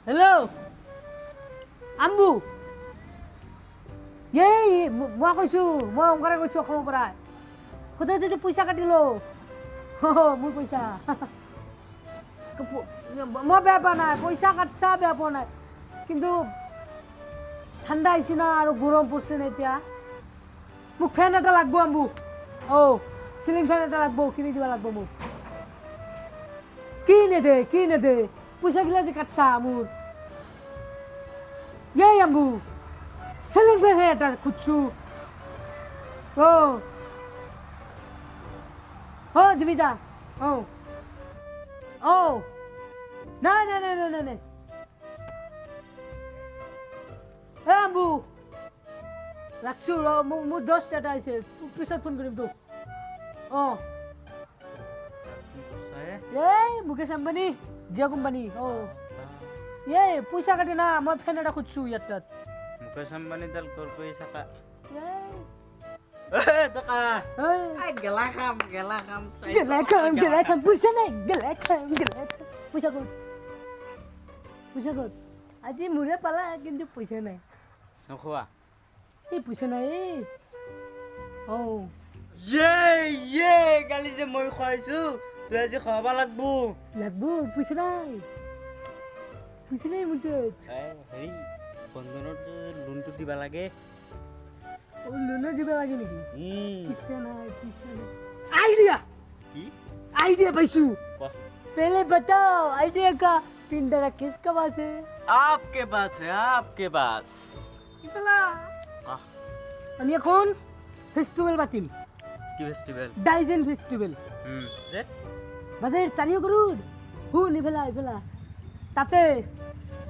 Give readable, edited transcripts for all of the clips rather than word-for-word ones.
Hello आम्बु ये मैं कैसु मैं अंगारे कैसु अखम परा खुद যদি পয়সা কাটিলো মোৰ পয়সা মই বেয়া পোৱা নাই পয়সা কাটছা বেয়া পোৱা নাই কিন্তু ঠাণ্ডা আহিছে না আৰু গৰম পৰছে না এতিয়া মোক ফেন এটা লাগব আম্বু সিলিং ফেন এটা লাগব কিনি দিবা লাগব মোক কি নেদে পয়সা গিলা যে কাটছা মোৰ এই আম্বু সিলিং ফেন এটা খুঁজছু দিবিদা নাই আম্বু ৰাখছু মোৰ দোস্ত এটা আছে পিছত ফোন কৰিম তোক এই মুকেশ আম্বানী জিঅ' কোম্পানী এই পইচা কাটে না মই ফেন এটা খুঁজছো ইয়াত তাত মুকেশ আম্বানী দাল কৰ পইচা কা গেলা খাম পইচা নাই পইচা ক'ত আজি মোৰে পালা কিন্তু পইচা নাই নখোৱা এই পইচা নাই কালি যে মই খুৱাইছো তই আজি খুৱাব লাগব পইচা নাই মোৰ তাত হেৰি বন্ধনত লোনটো দিবা লাগে লোনৰ দিবা লাগে নেকি পইচা নাই आइडिया पैसू पहले बताओ आइडिया का पिंडरा किसका पास है आपके पास इतना हम ये कौन फेस्टिवल बातिम কি ফেস্টিভেল डाइजन फेस्टिवल যে বাজে 4 কरोड़ হু নিফেলা তাতে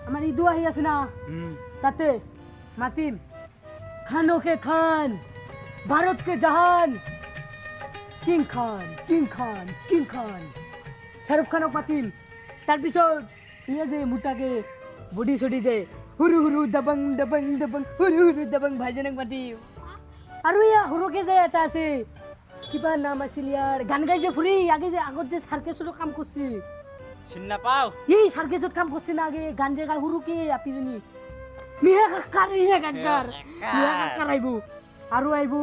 আমার ঈদ আহি আছে না তাতে মাতিম खानों के खान भारत के जहान किंग खान शाहरुख खानक मातिम तार पिছত इया जे मुटाके बॉडी सडी जे हुरु दबंग भाईजनक मातिम আৰু ইয়া হুৰুকে যে এটা আছে কিবা নাম আছিল ইয়াৰ গান গাই যে ফুৰি আগে যে আগত যে সাৰ্কেসৰ কাম কৰছি চিন নাপাও এই সাৰ্কেসত কাম কৰছি না আগে গান যে গাই হুৰুকে আপিজনী নিহে কাকাৰ আইবো আৰু আইবো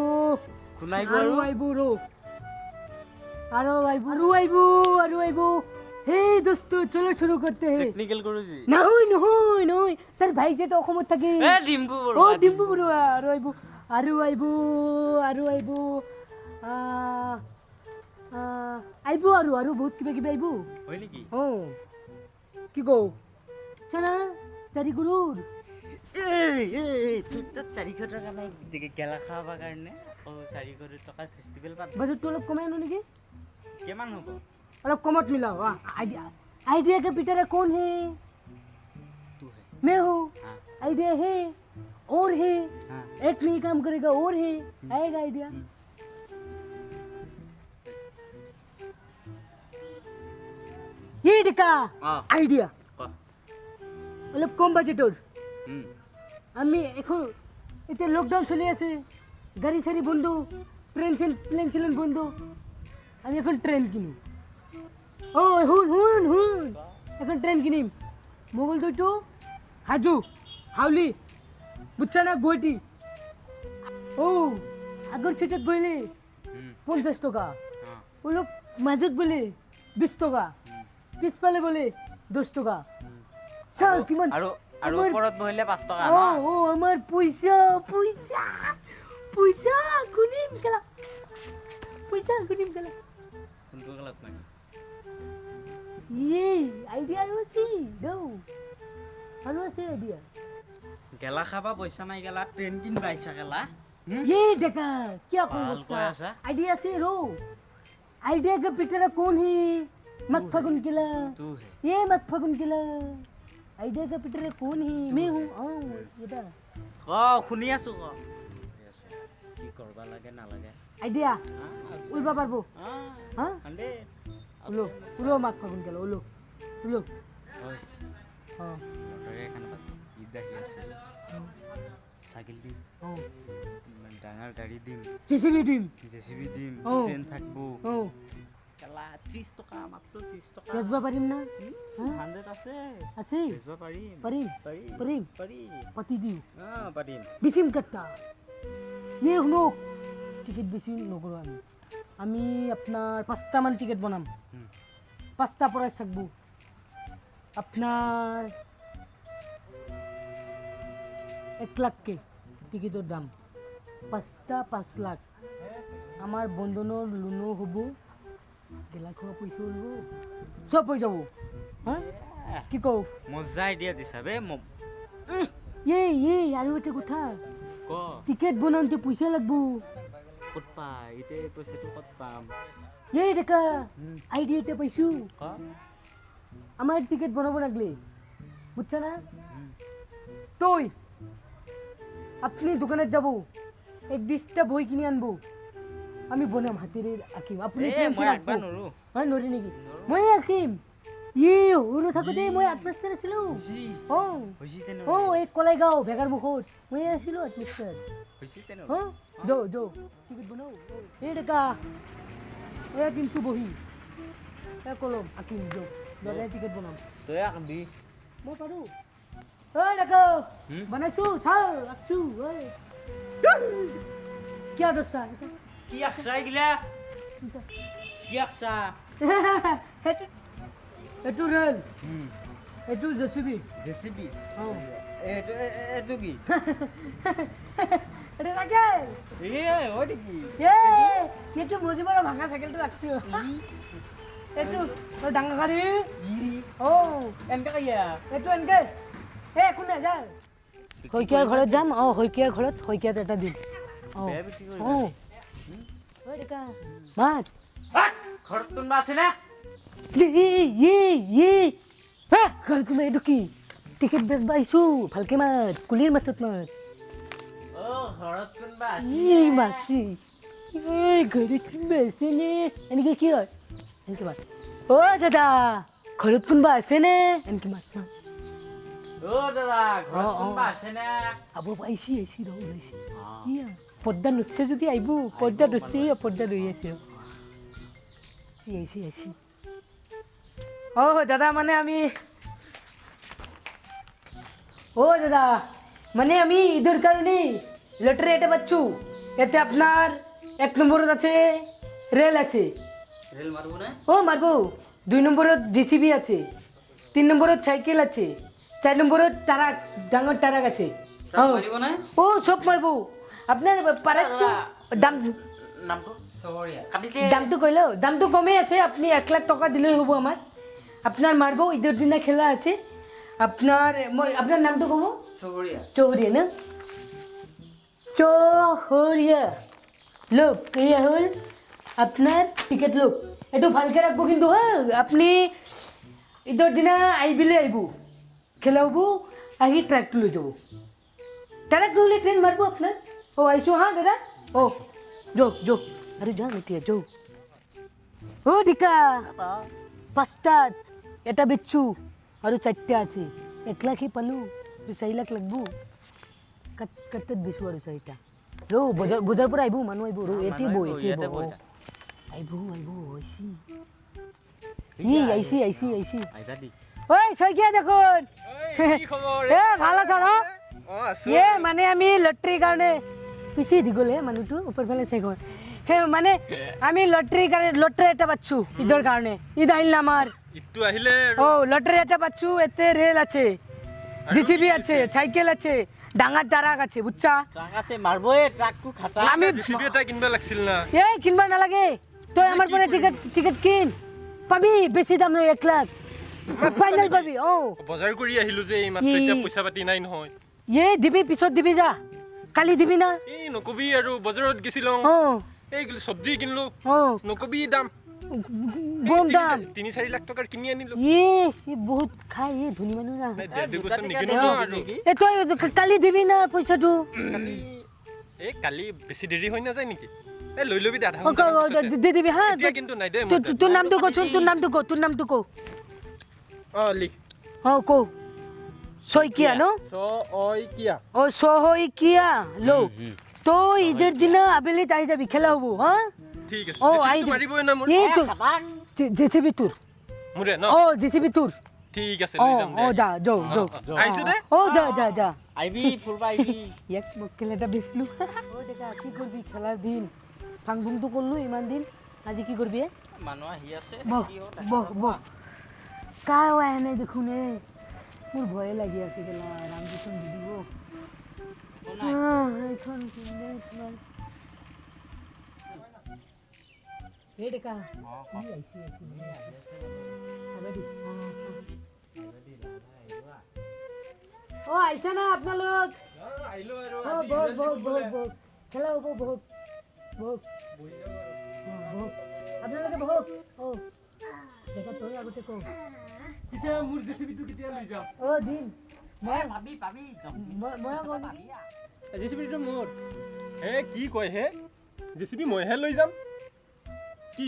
हे दोस्तों चलो शुरू करते हैं टेक्निकल गुरुजी नहीं तार भाई जे तो অসমত থাকে ডিম্বু বড়ুয়া আৰু আইবো আৰু বহুত কিবা আইবো হয় নেকি কি কও চনা 4 কरोड़ তুই তো 400 টাকা নাই গেলা খাওয়াবা কাৰণে 4 কरोड़ টকাৰ ফেস্টিভেল পাত বাজেটটো অলপ কমাই আনো নেকি কিমান হ'ব अलग कमत मिलाओ आइडिया के पिटर कौन है तू है मैं हूँ आइडिया है और है एक नहीं काम करेगा और है आएगा आइडिया ये देखा आइडिया अलग कम बाजेटर আমি এখন এটা লকডাউন চলি আছে গাড়ি সারি বন্ধ প্লেন ছিলেন বন্ধ আমি এখন ট্রেন কিনি হুন এখন ট্রেন কিনিম মোগল দৈটো হাজু হাউলি বুঝছা না গুৱাহাটী আগৰ চিটত গ'লে 50 টকা অলপ মাজত বোলে 20 টকা পিছফালে বোলে 10 টকা চাল কিমান আৰু ওপৰত বহিলে 5 টকা ন আমাৰ পইচা গুনিম কেলা কোনটো গলত নাই ये आइडिया আৰু আছে আইডিয়া গেলা খাবা পয়সা নাই গেলা ট্রেন কিন পাইছা গেলা ये देखा क्या कौन आइडिया से रो आइडिया का पिटरा कौन है मत फगुन किला तू है ये मत फगुन किला आइडिया का पिटरा कौन है मैं हूँ এটা শুনি আছো কি করবা লাগে না লাগে আইডিয়া উলবা পারবো হ্যাঁ 100 উলো মাক ফাগুন গেল উলো হয় এখানে ঈদ আহি আছে সাইকেল দিম ডাঙৰ গাড়ী দিম জেসিবি দিম ট্ৰেন থাকবো কেলা 30 টকা মাত্ৰ 30 টকা বেচব পাৰিম না 100 আছে আছে বেচব পাৰিম পাৰিম পাৰিম পাৰিম পাতি দিওঁ পাৰিম বেচিম কেইটা এই শুনক টিকেট বেছি নকৰোঁ আমি আপোনাৰ 5টামান টিকেট বনাম 5টা প্ৰাইজ থাকব আপনার 1 লাখকে টিকিটের দাম 5টা 5 লাখ আমার বন্ধনের লোনও হব গেলা খোয়া পয়সা হব সব হয়ে যাব হ্যাঁ কি কও মজা আইডিয়া দিছা বে এই আৰু এটা কথা ক টিকেট বনাওঁতে পয়সা লাগবো কত পাই ইতে পয়সাটো কত পাম এই দেখা আইডিয়াটা পাইছো ক আমার টিকিট বানাবো লাগলে বুঝছো না তুই আপনি দোকানে যাব এক 20টা বই কিনে আনবো আমি বনাম হাতের আঁকিম আপনি মই আঁকবা নৰো হয় নৰি নাকি মই আঁকিম সৰু থাকোঁতে মই আত্মস্থান আছিলো এই কলাইগাঁও ভেগাৰ মুখত মই আছিলো আত্মস্থান টিকিট বনাও এই ডেকা এই কিনছো বহি কলম আঁকিম যাও দাদাই টিকেট বনাম তই আঁকবি মই পাৰো ঐ ডেকা বনাইছো চাল আঁকছো কিয় দছা কি আঁকছা এইগিলা কি আঁকছা এইটো ৰেল এইটো জেচিবি জেচিবি এইটো কি এটা থাকে হয় নেকি এইটো মজিবৰ ভাঙা চাইকেলটো ৰাখছো এইটো ডাঙৰ গাড়ী এনেকে কাইয়া এইটো এনেকে একো নাই যা শইকীয়াৰ ঘৰত যাম শইকীয়াৰ ঘৰত শইকীয়াত এটা দিম মাত ঘৰত কোনোবা আছে না ঘৰত কোনোবা এইটো কি টিকেট বেচবা আহিছো ভালকে মাত কুলিৰ মাতত মাত ঘৰত কোনোবা মাছি ঘৰত কোনোবা আছে নে এনেকে কি হয় এনেকে মাত দাদা ঘৰত কোনোবা আছে নে এনেকে মাত মাত দাদা ঘৰত কোনোবা আছে না আব পাইছি ওলাইছি পৰ্দা নুঠছে যদি আহিব পৰ্দা নুঠছে পৰ্দা লৈ আছে আহিছি দাদা মানে আমি দাদা মানে আমি ঈদের কারণে লটারি এটা পাচ্ছু এতে আপনার 1 নম্বরত আছে রেল আছে রেল মারবো না মারবো 2 নম্বরত জেসিবি আছে 3 নম্বরত সাইকেল আছে 4 নম্বরত ট্রাক ডাঙর ট্রাক আছে মারবো না সব মারবো আপনার পারাসটো দাম নামটো সহরিয়া কাটিতে দামটো কইলো দামটো কমে আছে আপনি 1 লাখ টাকা দিলেই হবো আমার আপনার মারবো ঈদের দিনে খেলা আছে আপনার নামটো কব চৌহরিয়া না চৌহরিয়া লোক এয়া হল আপনার টিকেট লোক একটু ভালকে রাখবো কিন্তু আপনি ঈদের দিনা আইবিলে আইব খেলা হবো আহি ট্রাকটো লৈ যাব ট্রাক নহলে ট্রেন মারবো আপনার আইসো দাদা যাও আরে যাম এতিয়া যাও ডিকা 5টাত এটা বেচু আৰু 4টা আছে 1 লাখে পালো 4 লাখ লাগবো কত বেচু আৰু 4টা বজাৰ পৰা আইবো মানুহ আইবো এতি আইবো আইছি শইকীয়া দেখোন কি খবৰ ভাল আছ ন মানে আমি লটাৰীৰ কাৰণে পিছি দি গ'লে মানুহটো ওপৰফালে চেক হয় মানে আমি লটাৰী এটা পাচ্ছু ঈদের কারণে ঈদ আহিল না আমার ইটু আহিলে লটারি এটা পাচ্ছু এতে রেল আছে জিসিবি আছে সাইকেল আছে ডাঙার ট্রাক আছে বুঝছা ট্রাক আছে মারবো ট্রাকটো খাটা আমি জিসিবি এটা কিনবা লাগছিল না কিনবা নালাগে তুই আমার পরে টিকেট কিন পাবি বেশি দাম নয় 1 লাখ ফাইনাল পাবি বজাৰ কৰি আহিলো যে এই মাত্ৰ এতিয়া পইচা পাতি নাই নহয় দিবি পিছত দিবি যা কালি দিবি না নকবি আৰু বজাৰত গেছিলো এই সবজি কিনলো নকবি দাম বম দাম 3-4 লাখ টকাৰ কিনি আনিলো বহুত খাই ধনী মানুহ না দুবছৰ নিকিনো ন আৰু তই কালি দিবি না পইচাটো কালি বেছি দেৰি হৈ নাযায় নেকি লৈ লবি দাদা দি দিবি কিন্তু নাই দে তোৰ নামটো কচোন তোৰ নামটো ক লিখ কো শইকীয়া ন শইকীয়া লো তো ঈদেৰ দিনা আবেলি আহি যাবি খেলা হবো ঠিক আছে মাৰিবই না মোৰ জেচিবি তোৰ মোৰে ন জেচিবি তোৰ ঠিক আছে লৈ যাম দে যা যাও আহিছো দে যা আইবি ফুলবা আইবি ইয়াক খেল এটা বেচলো ডেকা কি করবি খেলার দিন ফাং ফুং তো করলো ইমান দিন আজি কি করবি মানুহ আহি আছে বহ কায় আহে নাই দেখোন মোৰ ভয়ে লাগি আছে কেলা ৰামকৃষ্ণ দি দিব এইখন কিনে তোমাৰ এই ডেকা আইসা না আপোনালোক বহক খেলা হ'ব বহক আপোনালোকে বহক দেখা তই আগতে কওঁ পিছে মোৰ জেচিবিটো কেতিয়া লৈ যাম দিন মই পাবি জেচিবিটো মোৰ কি কয় হে জেচিবি মইহে লৈ যাম কি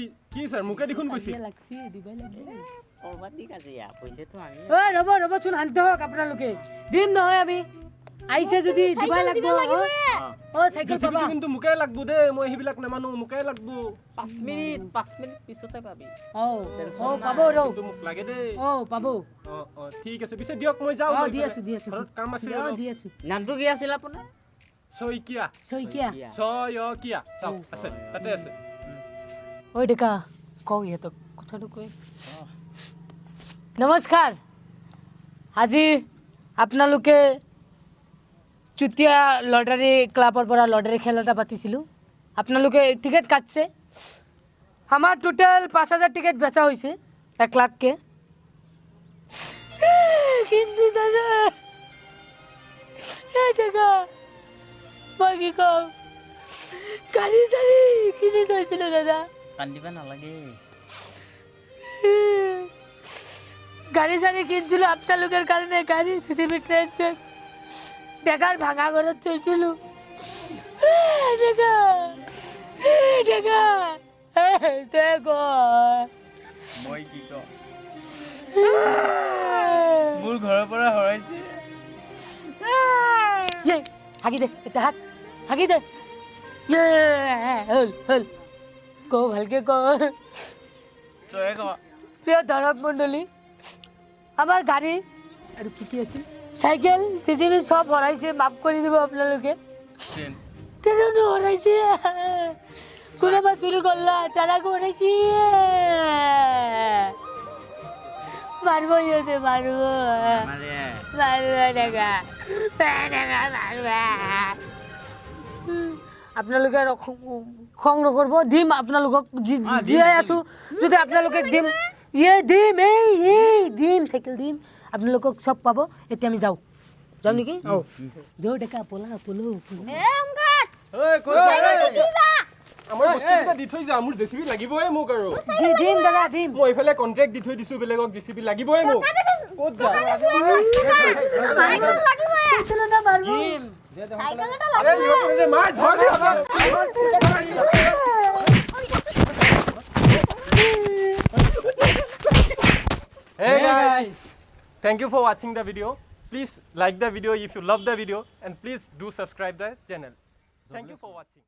স্যাৰ মুকে দেখুন কইছি লাগছি দিবাই লাগে কৰবাত দি কাজিয়া পইচাটো আমি ৰবচোন শান্ত হওক আপোনালোকে দিম নহয় আমি আইছে যদি দিবাই লাগব সাইকেল পাবা কিন্তু মুকে লাগব দে মই হিবিলাক নামানো মুকে লাগব 5 মিনিট পিছতে পাবি পাবো ৰ কিন্তু মুক লাগে দে পাবো ঠিক আছে পিছে দিয়ক মই যাও দি আছো ঘৰত কাম আছে দি আছো নামটো কি আছিল আপোনাৰ সৈকিয়া চাও আছে তাতে আছে ঐ ডেকা কওঁ ইহঁতক কথাটো কৈ নমস্কাৰ আজি আপোনালোকে চুতীয়া লটাৰী ক্লাবৰ পৰা লটাৰী খেল এটা পাতিছিলোঁ আপোনালোকে টিকেট কাটছে আমাৰ টোটেল 5000 টিকেট বেচা হৈছে 1 লাখকে কিন্তু দাদা ডেকা মই কি কওঁ গাড়ী চাড়ী কিনি থৈছিলোঁ দাদা কান্দিবা নালাগে গাড়ী চাড়ী কিনছিলো আপোনালোকৰ কাৰণে গাড়ী চিচিবি ট্ৰেন চেন ডেকাৰ ভাঙা ঘৰত থৈছিলোঁ মই কি কওঁ মোৰ ঘৰৰ পৰা হৰাইছে হাগি দে এটা হাগি দে হল কওঁ ভালকে কওঁ তই ক প্ৰিয় দৰ্শক মণ্ডলী আমাৰ গাড়ী আৰু কি আছিল চাইকেল চিচিবি সব হৰাইছে মাফ কৰি দিব আপোনালোকে ট্ৰেনো হৰাইছে কোনোবা চুৰি কৰলা তাৰাকো হৰাইছে মাৰিব ইহঁতে মাৰিব ডেকা আপোনালোকে খং নকৰিব দিম আপোনালোকক জীয়াই আছো যদি আপোনালোকে দিম দিম চাইকেল দিম আপোনালোকক চব পাব এতিয়া আমি যাওঁ নেকি যাওঁ ডেকা পলা আমাৰ বস্তুকেইটা দি থৈ যা মোৰ জেচিবি লাগিবই মোক আৰু দিম দাদা দিম মই এইফালে কন্ট্ৰেক্ট দি থৈ দিছো বেলেগক জেচিবি লাগিবই মোক ক'ত যা মাৰ ধৰ Hey guys, thank you for watching the video. Please like the video if you love the video and please do subscribe the channel. Thank you for watching.